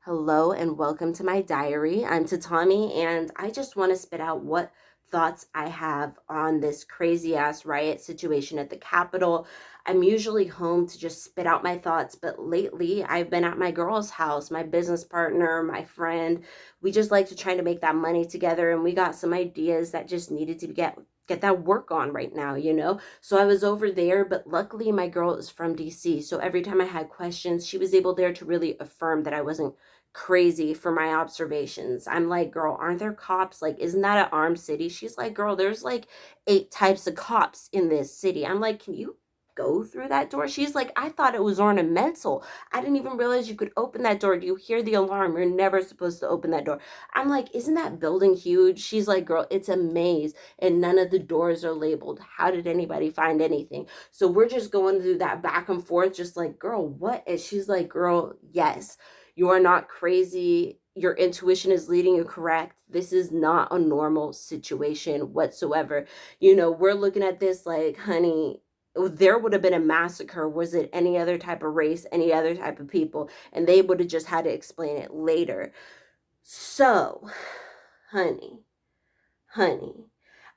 Hello and welcome to my diary. I'm Tatami, and I just want to spit out what thoughts I have on this crazy ass riot situation at the Capitol. I'm usually home to just spit out my thoughts, but lately I've been at my girl's house, my business partner, my friend. We just like to try to make that money together, and we got some ideas that just needed to get that work on right now. So I was over there, but luckily my girl is from DC. So every time I had questions, she was able there to really affirm that I wasn't crazy for my observations. I'm like, girl, aren't there cops? Like, isn't that an armed city? She's like, girl, there's like 8 types of cops in this city. I'm like, can you go through that door? She's like, I thought it was ornamental. I didn't even realize you could open that door. Do you hear the alarm? You're never supposed to open that door. I'm like, isn't that building huge? She's like, girl, it's a maze and none of the doors are labeled. How did anybody find anything? So we're just going through that back and forth, just like, girl, what? And she's like, girl, yes, you are not crazy. Your intuition is leading you correct. This is not a normal situation whatsoever. We're looking at this like, honey, there would have been a massacre. Was it any other type of race, any other type of people? And they would have just had to explain it later. So, honey, honey,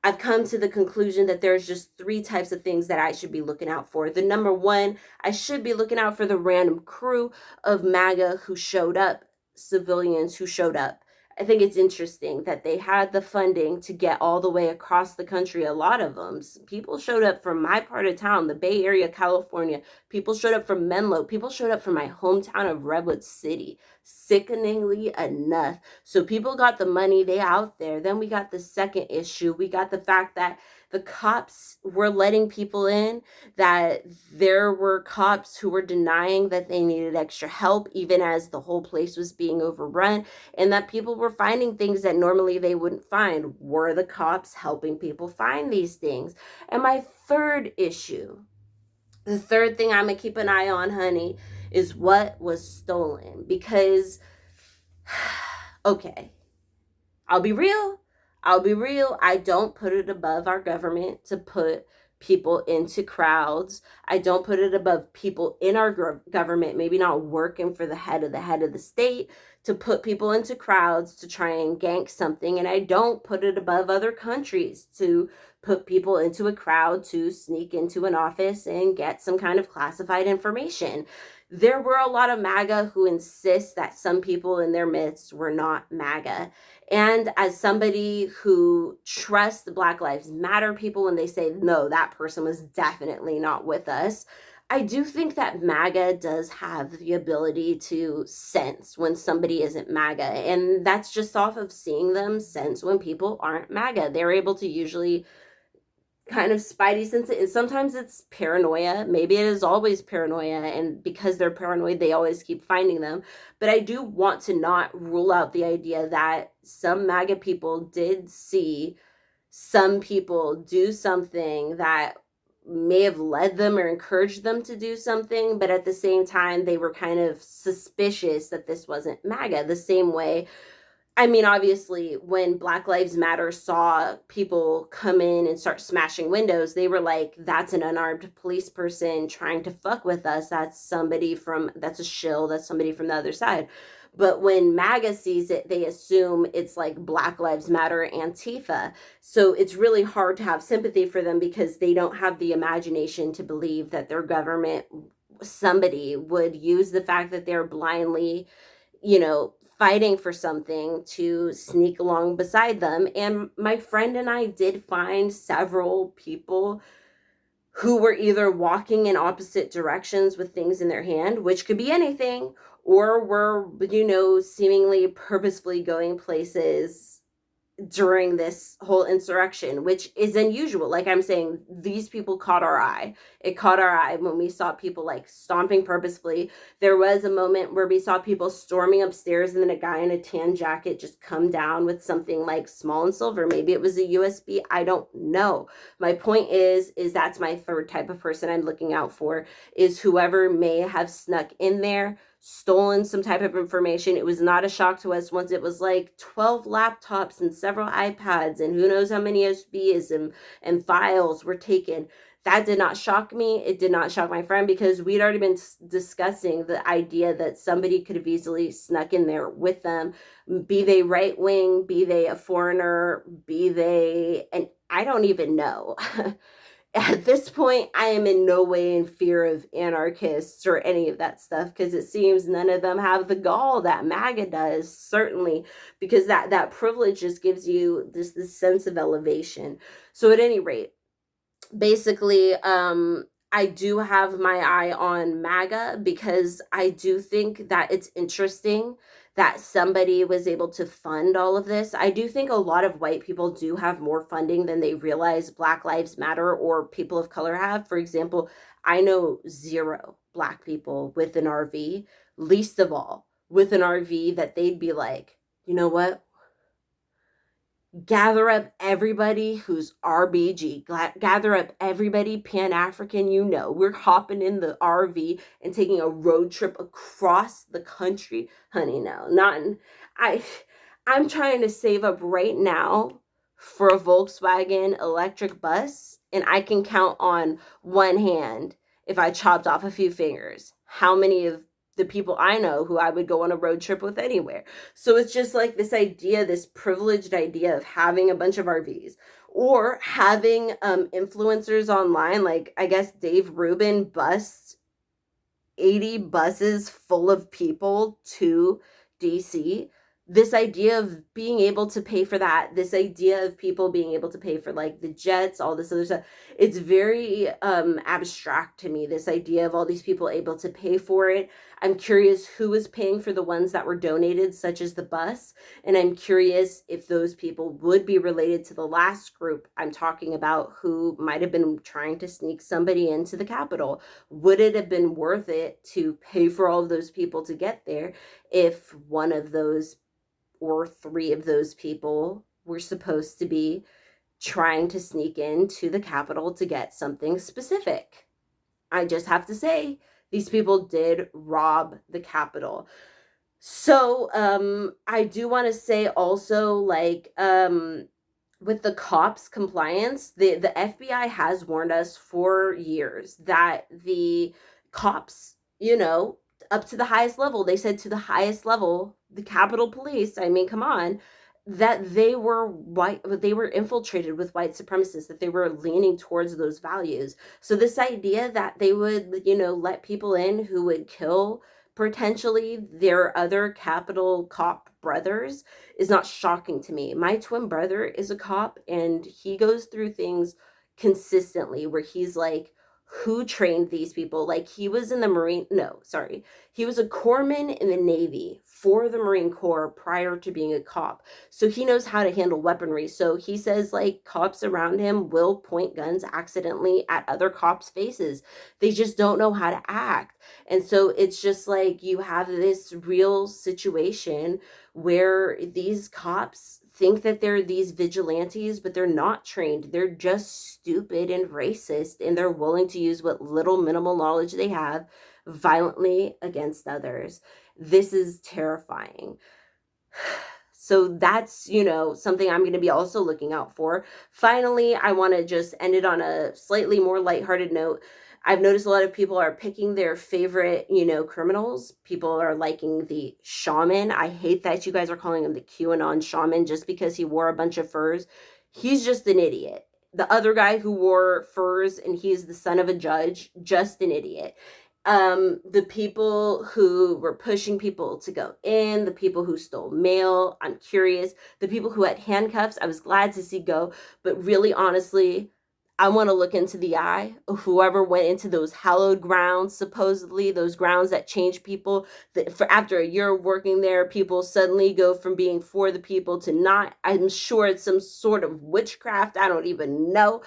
I've come to the conclusion that there's just 3 types of things that I should be looking out for. The number one, I should be looking out for the random crew of MAGA who showed up, civilians who showed up. I think it's interesting that they had the funding to get all the way across the country. A lot of them, people showed up from my part of town, the Bay Area, California. People showed up from Menlo. People showed up from my hometown of Redwood City. Sickeningly enough. So people got the money, they out there. Then we got the second issue. We got the fact that the cops were letting people in, that there were cops who were denying that they needed extra help, even as the whole place was being overrun, and that people were finding things that normally they wouldn't find. Were the cops helping people find these things? And my third issue, the third thing I'm gonna keep an eye on, honey, is what was stolen. Because, okay, I'll be real. I'll be real. I don't put it above our government to put people into crowds. I don't put it above people in our government, maybe not working for the head of the state, to put people into crowds to try and gank something. And I don't put it above other countries to put people into a crowd to sneak into an office and get some kind of classified information. There were a lot of MAGA who insist that some people in their midst were not MAGA. And as somebody who trusts the Black Lives Matter people when they say, no, that person was definitely not with us, I do think that MAGA does have the ability to sense when somebody isn't MAGA. And that's just off of seeing them sense when people aren't MAGA. They're able to usually kind of spidey sense it. And sometimes it's paranoia. Maybe it is always paranoia. And because they're paranoid, they always keep finding them. But I do want to not rule out the idea that some MAGA people did see some people do something that may have led them or encouraged them to do something, but at the same time, they were kind of suspicious that this wasn't MAGA. The same way, I mean, obviously, when Black Lives Matter saw people come in and start smashing windows, they were like, that's an unarmed police person trying to fuck with us. That's a shill, that's somebody from the other side. But when MAGA sees it, they assume it's like Black Lives Matter, Antifa. So it's really hard to have sympathy for them because they don't have the imagination to believe that their government, somebody would use the fact that they're blindly, fighting for something to sneak along beside them. And my friend and I did find several people who were either walking in opposite directions with things in their hand, which could be anything, or were, seemingly purposefully going places during this whole insurrection, which is unusual. Like I'm saying, these people caught our eye. It caught our eye when we saw people like stomping purposefully. There was a moment where we saw people storming upstairs and then a guy in a tan jacket just come down with something like small and silver. Maybe it was a USB. I don't know. My point is that's my third type of person I'm looking out for, is whoever may have snuck in there, stolen some type of information. It was not a shock to us once it was like 12 laptops and several iPads and who knows how many USBs and files were taken. That did not shock me. It did not shock my friend, because we'd already been discussing the idea that somebody could have easily snuck in there with them, be they right wing, be they a foreigner, be they, and I don't even know. At this point, I am in no way in fear of anarchists or any of that stuff, because it seems none of them have the gall that MAGA does, certainly, because that privilege just gives you this sense of elevation. So at any rate, basically, I do have my eye on MAGA, because I do think that it's interesting that somebody was able to fund all of this. I do think a lot of white people do have more funding than they realize Black Lives Matter or people of color have. For example, I know 0 Black people with an RV, least of all with an RV, that they'd be like, you know what? Gather up everybody who's RBG, gather up everybody Pan-African, we're hopping in the RV and taking a road trip across the country. Honey, no, not in, I'm trying to save up right now for a Volkswagen electric bus, and I can count on one hand, if I chopped off a few fingers, how many of the people I know who I would go on a road trip with anywhere. So it's just like this idea, this privileged idea of having a bunch of RVs, or having influencers online. Like, I guess Dave Rubin busts 80 buses full of people to DC. This idea of being able to pay for that, this idea of people being able to pay for like the jets, all this other stuff, it's very abstract to me, this idea of all these people able to pay for it. I'm curious who was paying for the ones that were donated, such as the bus, and I'm curious if those people would be related to the last group I'm talking about, who might have been trying to sneak somebody into the Capitol. Would it have been worth it to pay for all of those people to get there if one of those or 3 of those people were supposed to be trying to sneak into the Capitol to get something specific? I just have to say, these people did rob the Capitol. So I do want to say also, like, with the cops compliance, the FBI has warned us for years that the cops, up to the highest level, they said to the highest level, the Capitol Police, I mean, come on, that they were white, they were infiltrated with white supremacists, that they were leaning towards those values. So this idea that they would, let people in who would kill potentially their other Capitol cop brothers is not shocking to me. My twin brother is a cop, and he goes through things consistently where he's like, who trained these people? Like, he was in the Marine, no, sorry. He was a corpsman in the Navy for the Marine Corps prior to being a cop. So he knows how to handle weaponry. So he says, like, cops around him will point guns accidentally at other cops' faces. They just don't know how to act. And so it's just like you have this real situation where these cops think that they're these vigilantes, but they're not trained. They're just stupid and racist, and they're willing to use what little minimal knowledge they have violently against others. This is terrifying. So that's, something I'm going to be also looking out for. Finally, I want to just end it on a slightly more lighthearted note. I've noticed a lot of people are picking their favorite, criminals. People are liking the shaman. I hate that you guys are calling him the QAnon shaman just because he wore a bunch of furs. He's just an idiot. The other guy who wore furs and he's the son of a judge, just an idiot. The people who were pushing people to go in, the people who stole mail, I'm curious. The people who had handcuffs, I was glad to see go. But really, honestly, I want to look into the eye of whoever went into those hallowed grounds, supposedly those grounds that change people. That for after a year of working there, people suddenly go from being for the people to not. I'm sure it's some sort of witchcraft. I don't even know.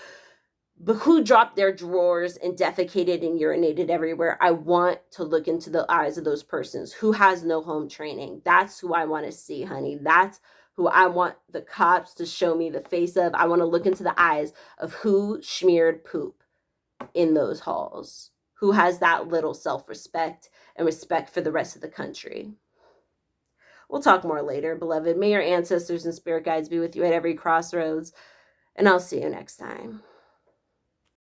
But who dropped their drawers and defecated and urinated everywhere? I want to look into the eyes of those persons. Who has no home training? That's who I want to see, honey. That's who I want the cops to show me the face of. I want to look into the eyes of who smeared poop in those halls, who has that little self-respect and respect for the rest of the country. We'll talk more later, beloved. May your ancestors and spirit guides be with you at every crossroads, and I'll see you next time.